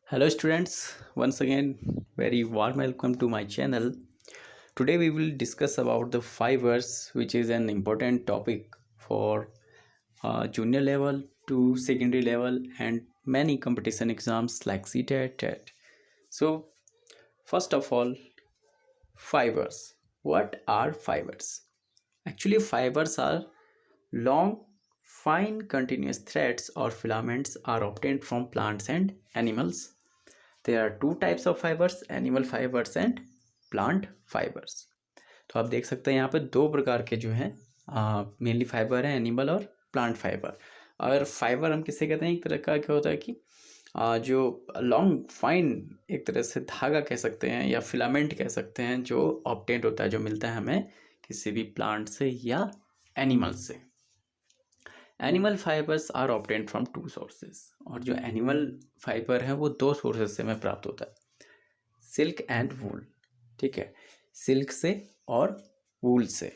Hello students, once again very warm welcome to my channel. Today we will discuss about the fibers, which is an important topic for junior level to secondary level and many competition exams like CTET, TET. So first of all, fibers. What are fibers? Actually fibers are long fine continuous threads or filaments are obtained from plants and animals. There are two types of fibers, animal fibres and plant fibres. तो आप देख सकते हैं यहाँ पे दो प्रकार के जो हैं मेनली फाइबर हैं, एनिमल और प्लांट फाइबर। और फाइबर हम किसे कहते हैं, एक तरह का क्या होता है कि जो लॉन्ग फाइन एक तरह से धागा कह सकते हैं या फिलामेंट कह सकते हैं, जो ऑब्टेंड होता है, जो मिलता है हमें किसी भी प्लांट से या एनिमल से। Animal fibres are obtained from two sources, और जो एनिमल फाइबर है वो दो सोर्सेज से हमें प्राप्त होता है, सिल्क एंड वूल। ठीक है, सिल्क से और वूल से।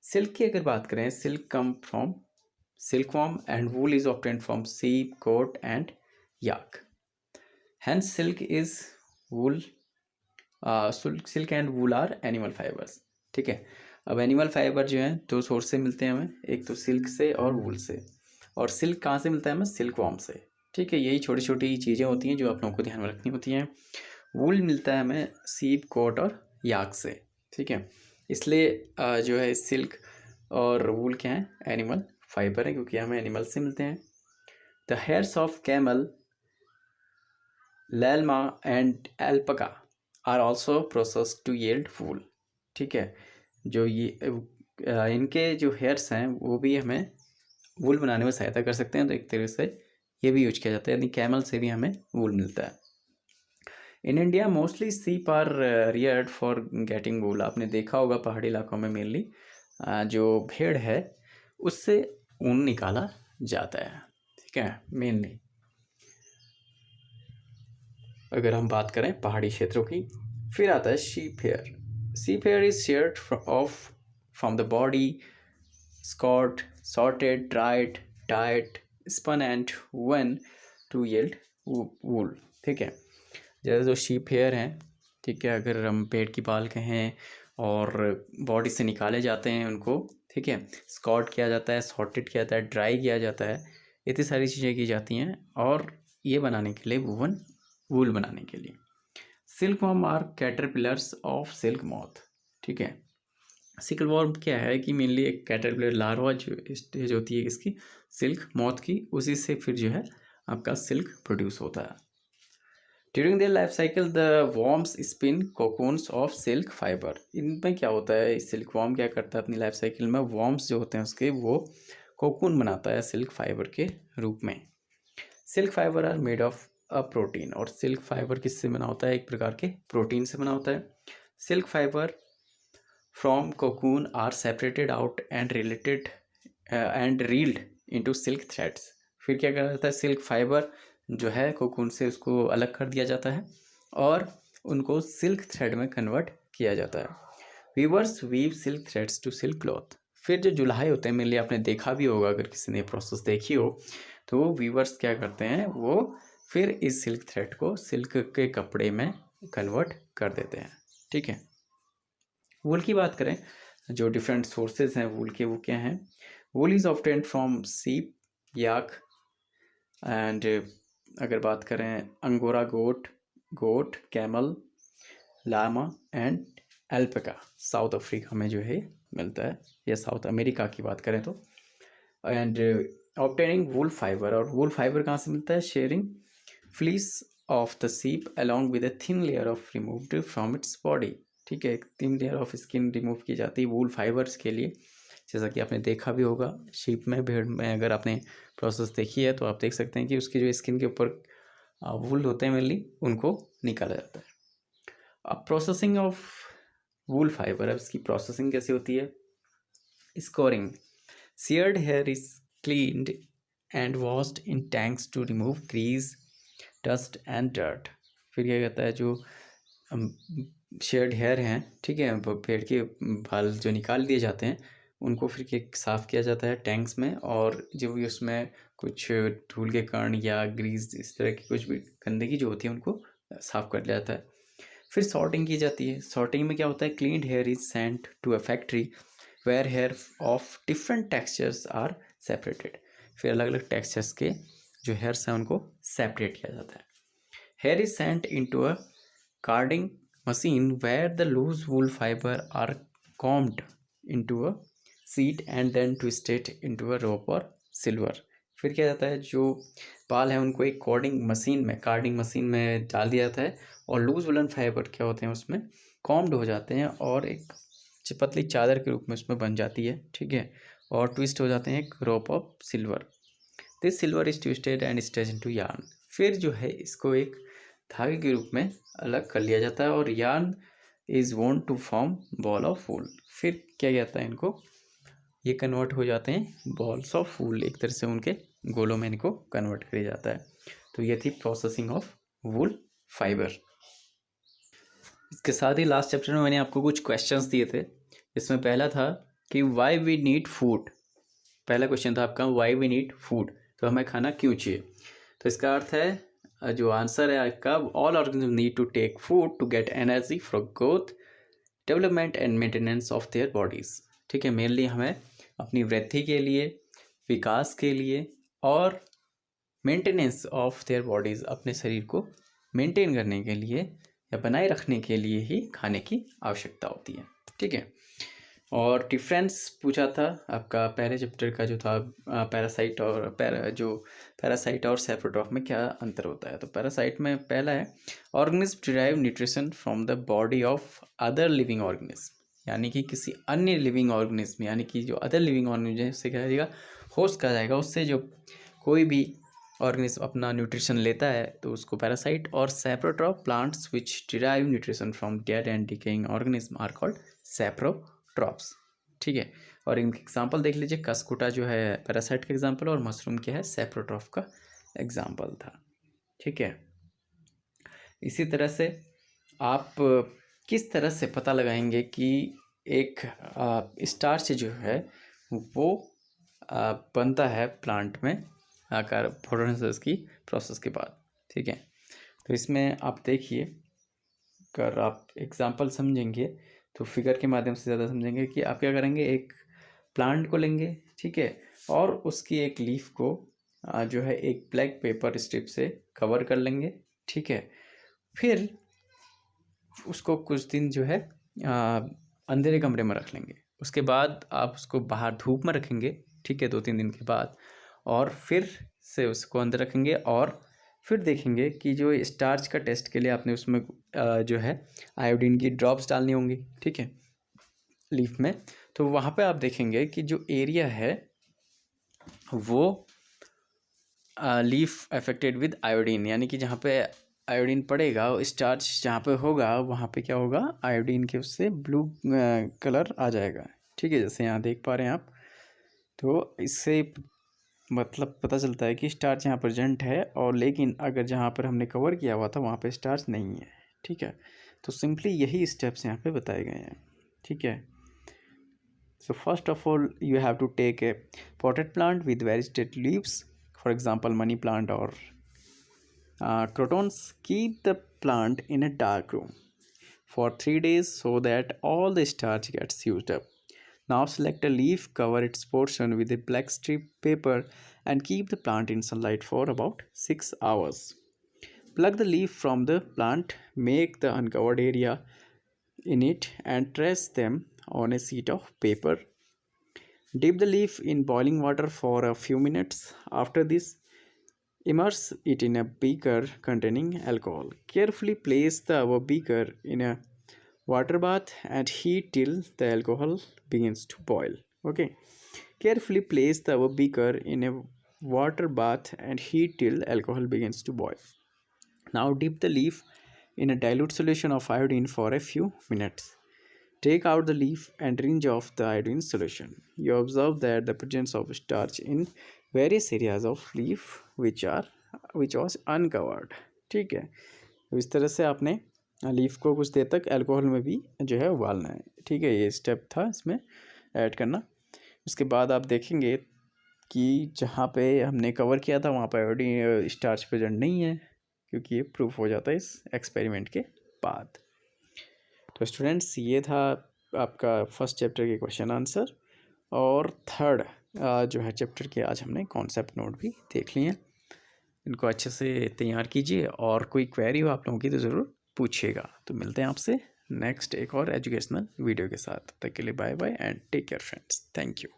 सिल्क की अगर बात करें, silk come from silkworm and wool is obtained from sheep, goat and yak. Hence silk is wool, silk and wool are animal fibres. ठीक है, अब एनिमल फाइबर जो है दो सोर्स से मिलते हैं हमें, एक तो सिल्क से और वूल से। और सिल्क कहाँ से मिलता है हमें, सिल्क वॉर्म से। ठीक है, यही छोटी छोटी चीज़ें होती हैं जो आप लोगों को ध्यान में रखनी होती हैं। वूल मिलता है हमें सीप, कोट और याक से। ठीक है, इसलिए जो है सिल्क और वूल क्या है, एनिमल फाइबर है, क्योंकि हमें एनिमल से मिलते हैं। The hairs of camel, llama and alpaca are also process to yield wool. ठीक है, जो ये इनके जो हेयर्स हैं वो भी हमें वूल बनाने में सहायता कर सकते हैं, तो एक तरह से ये भी यूज किया जाता है, यानी कैमल से भी हमें वूल मिलता है। इन इंडिया मोस्टली सीप आर रियर्ड फॉर गेटिंग वूल। आपने देखा होगा पहाड़ी इलाकों में मेनली जो भेड़ है उससे ऊन निकाला जाता है। ठीक है, मेनली अगर हम बात करें पहाड़ी क्षेत्रों की। फिर आता है sheep hair. Sheep hair is sheared off from the body, scoured, sorted, dried, dyed, spun and woven to yield wool. ठीक है, जैसे जो शीप हेयर हैं, ठीक है, अगर हम पेड़ की बाल कहें और बॉडी से निकाले जाते हैं उनको, ठीक है, स्कॉट किया जाता है, सॉर्टेड किया जाता है, ड्राई किया जाता है, इतनी सारी चीज़ें की जाती हैं, और ये बनाने के लिए वूल बनाने के लिए। Silkworm are caterpillars of silk moth. ठीक है, सिल्क वॉर्म क्या है कि मेनली एक कैटरपिलर लार्वा जो स्टेज होती है इसकी, सिल्क मॉथ की, उसी से फिर जो है आपका सिल्क प्रोड्यूस होता है। During their life cycle the worms spin cocoons of silk fibre. इनमें क्या होता है, सिल्क वॉर्म क्या करता है अपनी लाइफ साइकिल में, वॉर्म्स जो होते हैं उसके वो कोकून बनाता है सिल्क फाइबर के रूप में। Silk fibre are made of a protein, और सिल्क फाइबर किससे बना होता है, एक प्रकार के प्रोटीन से बना होता है। Silk fibre from cocoon are separated out and related and reeled into silk threads. फिर क्या करा जाता है, सिल्क फाइबर जो है कोकून से उसको अलग कर दिया जाता है और उनको सिल्क थ्रेड में कन्वर्ट किया जाता है। Weavers weave silk threads to silk cloth. फिर जो जुलाई होते हैं, मेनली आपने देखा भी होगा, अगर किसी ने प्रोसेस देखी हो तो वो वीवर्स क्या करते हैं, वो फिर इस सिल्क थ्रेड को सिल्क के कपड़े में कन्वर्ट कर देते हैं। ठीक है, वूल की बात करें, जो डिफरेंट सोर्सेज हैं वूल के, वो क्या हैं, वूल इज ऑब्टेन्ड फ्रॉम सीप, याक एंड अगर बात करें angora goat, camel, llama and alpaca, South Africa में जो है मिलता है, या साउथ अमेरिका की बात करें तो। एंड ऑब्टेनिंग वूल फाइबर, और वूल फाइबर कहाँ से मिलता है, sharing fleece of the ship along with a thin layer of removed from its body. ठीक है, एक thin layer of skin remove की जाती है वूल फाइबर्स के लिए, जैसा कि आपने देखा भी होगा शीप में, भेड़ में अगर आपने प्रोसेस देखी है तो आप देख सकते हैं कि उसकी जो स्किन के ऊपर वूल होते हैं मेनली, उनको निकाला जाता है। अब प्रोसेसिंग ऑफ वूल फाइबर, अब इसकी प्रोसेसिंग कैसे होती है, scouring. Sheared hair is cleaned and washed in tanks to remove grease, dust and dirt. फिर क्या कहता है, जो शेयर्ड हेयर हैं, ठीक है, पेड़ के बाल जो निकाल दिए जाते हैं उनको फिर एक साफ़ किया जाता है टैंक्स में, और जो भी उसमें कुछ धूल के कण या ग्रीस इस तरह की कुछ भी गंदगी जो होती है उनको साफ़ कर लिया जाता है। फिर सॉर्टिंग की जाती है। सॉर्टिंग में क्या होता है, cleaned hair is sent to a factory where hair of different textures are separated. फिर अलग अलग टेक्सचर्स के जो हेयर्स हैं उनको सेपरेट किया जाता है। Hair is sent into a carding machine where the loose wool fiber are combed into a sheet and then twisted into a rope or silver। फिर क्या जाता है, जो बाल है उनको एक कार्डिंग मशीन में डाल दिया जाता है, और लूज वुलन फाइबर क्या होते हैं उसमें कॉम्ड हो जाते हैं और एक पतली चादर के रूप में उसमें बन जाती है, ठीक है, और ट्विस्ट हो जाते हैं एक रोप of silver. This silver is twisted and stretch into yarn. फिर जो है इसको एक धागे के रूप में अलग कर लिया जाता है, और yarn is wound to form ball of wool. फिर क्या जाता है, इनको ये कन्वर्ट हो जाते हैं बॉल्स ऑफ वूल, एक तरह से उनके गोलों में इनको कन्वर्ट किया जाता है। तो ये थी प्रोसेसिंग ऑफ वूल फाइबर। इसके साथ ही लास्ट चैप्टर में मैंने आपको कुछ क्वेश्चंस दिए थे। इसमें पहला था कि वाई वी नीड फूड। पहला क्वेश्चन था आपका, वाई वी नीड फूड, तो हमें खाना क्यों चाहिए। तो इसका अर्थ है, जो आंसर है आपका, all organism need to take food to get energy for growth, development and maintenance of their bodies. ठीक है, मेनली हमें अपनी वृद्धि के लिए, विकास के लिए और मेंटेनेंस ऑफ देयर बॉडीज़, अपने शरीर को मेंटेन करने के लिए या बनाए रखने के लिए ही खाने की आवश्यकता होती है। ठीक है, और डिफरेंस पूछा था आपका पहले चैप्टर का जो था, पैरासाइट और सेप्रोट्रॉफ में क्या अंतर होता है। तो पैरासाइट में पहला है, organism derive nutrition from the body of other living organism, यानी कि किसी अन्य लिविंग ऑर्गेनिज्म, यानी कि जो अदर लिविंग ऑर्गेनिज्म है उससे क्या जाएगा, होस्ट कहा जाएगा, उससे जो कोई भी ऑर्गेनिज्म अपना न्यूट्रिशन लेता है तो उसको पैरासाइट। और saprotroph, plants which derive nutrition from dead and decaying organism are called saprotrophs. ठीक है, और इनके एग्जांपल देख लीजिए, कसकुटा जो है पैरासाइट का एग्जांपल, और मशरूम क्या है, सेप्रोट्रॉफ का एग्जांपल था। ठीक है, इसी तरह से आप किस तरह से पता लगाएंगे कि एक स्टार्च जो है वो बनता है प्लांट में आकार फोटोसिंथेसिस की प्रोसेस के बाद। ठीक है, तो इसमें आप देखिए, अगर आप एग्जांपल समझेंगे तो फिगर के माध्यम से ज़्यादा समझेंगे कि आप क्या करेंगे, एक प्लांट को लेंगे, ठीक है, और उसकी एक लीफ को जो है एक ब्लैक पेपर स्ट्रिप से कवर कर लेंगे। ठीक है, फिर उसको कुछ दिन जो है अंधेरे कमरे में रख लेंगे। उसके बाद आप उसको बाहर धूप में रखेंगे, ठीक है, 2-3 दिन के बाद, और फिर से उसको अंदर रखेंगे, और फिर देखेंगे कि जो स्टार्च का टेस्ट के लिए आपने उसमें जो है आयोडीन की ड्रॉप्स डालनी होंगी, ठीक है, लीफ में। तो वहाँ पे आप देखेंगे कि जो एरिया है वो लीफ अफेक्टेड विद आयोडीन, यानी कि जहाँ पे आयोडीन पड़ेगा, स्टार्च जहाँ पे होगा वहाँ पे क्या होगा, आयोडीन के उससे ब्लू कलर आ जाएगा। ठीक है, जैसे यहाँ देख पा रहे हैं आप। तो इससे मतलब पता चलता है कि स्टार्च यहाँ प्रेजेंट है, और लेकिन अगर जहाँ पर हमने कवर किया हुआ था वहाँ पे स्टार्च नहीं है। ठीक है, तो सिंपली यही स्टेप्स यहाँ पे बताए गए हैं। ठीक है, so first of all you have to take a potted plant with variegated leaves, for example money plant or crotons. Keep the plant in a dark room for 3 days so that all the starch gets used up. Now select a leaf, cover its portion with a black strip paper and keep the plant in sunlight for about 6 hours. Plug the leaf from the plant, make the uncovered area in it and trace them on a sheet of paper. Dip the leaf in boiling water for a few minutes. After this, immerse it in a beaker containing alcohol. Carefully place the beaker in a water bath and heat till the alcohol begins to boil. Okay. Carefully place the beaker in a water bath and heat till alcohol begins to boil. Now dip the leaf in a dilute solution of iodine for a few minutes. Take out the leaf and rinse off the iodine solution. You observe that the presence of starch in various areas of leaf which was uncovered. ठीक है, तो इस तरह से आपने leaf को कुछ देर तक अल्कोहल में भी जो है उबालना है। ठीक है, ये स्टेप था इसमें ऐड करना। उसके बाद आप देखेंगे कि जहाँ पे हमने कवर किया था वहाँ पर आयोडीन स्टार्च प्रेजेंट नहीं है, क्योंकि ये प्रूफ हो जाता है इस एक्सपेरिमेंट के बाद। तो स्टूडेंट्स, ये था आपका फर्स्ट चैप्टर के क्वेश्चन आंसर, और थर्ड जो है चैप्टर के आज हमने कॉन्सेप्ट नोट भी देख लिए हैं। इनको अच्छे से तैयार कीजिए, और कोई क्वेरी हो आप लोगों की तो ज़रूर पूछिएगा। तो मिलते हैं आपसे नेक्स्ट एक और एजुकेशनल वीडियो के साथ। तब तक के लिए bye bye and take care friends. Thank you.